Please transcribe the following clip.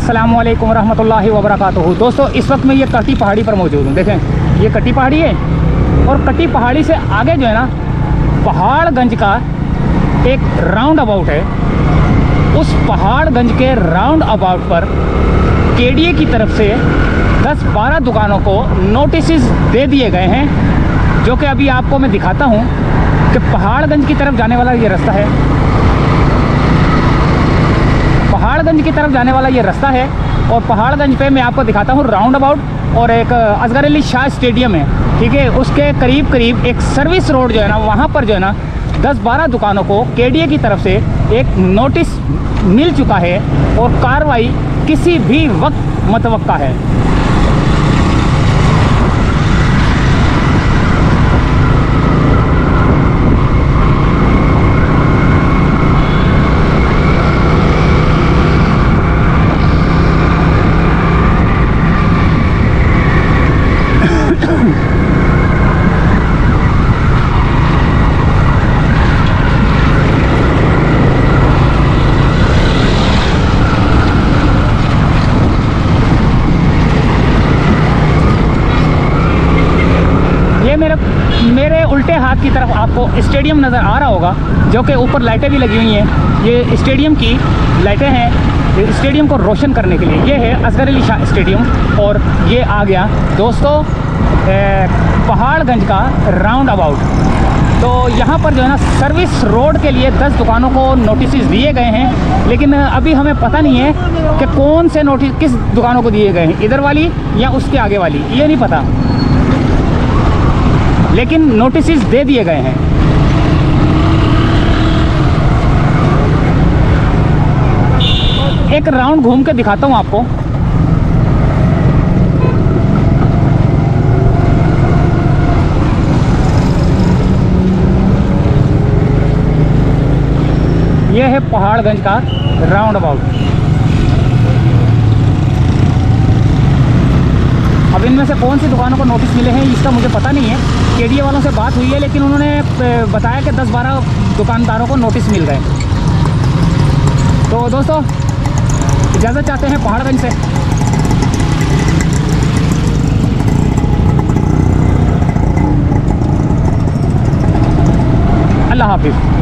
अस्सलामुअलैकुम रहमतुल्लाहि व बरकातुहू। दोस्तों इस वक्त मैं ये कटी पहाड़ी पर मौजूद हूँ। देखें ये कटी पहाड़ी है और कटी पहाड़ी से आगे जो है ना पहाड़गंज का एक राउंड अबाउट है। उस पहाड़गंज के राउंड अबाउट पर केडीए की तरफ से 10-12 दुकानों को नोटिस दे दिए गए हैं, जो कि अभी आपको मैं दिखाता हूँ कि पहाड़गंज की तरफ जाने वाला ये रास्ता है। पहाड़गंज की तरफ जाने वाला ये रास्ता है और पहाड़गंज पे मैं आपको दिखाता हूँ राउंड अबाउट और एक असगर अली शाह स्टेडियम है, ठीक है। उसके करीब करीब एक सर्विस रोड जो है ना वहाँ पर जो है ना 10-12 दुकानों को केडीए की तरफ से एक नोटिस मिल चुका है और कार्रवाई किसी भी वक्त मुतवक्का है। मेरे उल्टे हाथ की तरफ आपको स्टेडियम नज़र आ रहा होगा, जो कि ऊपर लाइटें भी लगी हुई हैं। ये स्टेडियम की लाइटें हैं स्टेडियम को रोशन करने के लिए। ये है असगर अली शाह स्टेडियम और ये आ गया दोस्तों पहाड़गंज का राउंड अबाउट। तो यहाँ पर जो है ना सर्विस रोड के लिए 10 दुकानों को नोटिस दिए गए हैं, लेकिन अभी हमें पता नहीं है कि कौन से नोटिस किस दुकानों को दिए गए हैं, इधर वाली या उसके आगे वाली, ये नहीं पता, लेकिन नोटिस दे दिए गए हैं। एक राउंड घूम के दिखाता हूं आपको। यह है पहाड़गंज का राउंड अबाउट। अब इनमें से कौन सी दुकानों को नोटिस मिले हैं इसका मुझे पता नहीं है। केडीए वालों से बात हुई है, लेकिन उन्होंने बताया कि 10-12 दुकानदारों को नोटिस मिल गए। तो दोस्तों इजाज़त चाहते हैं पहाड़गंज से। अल्लाह हाफिज़।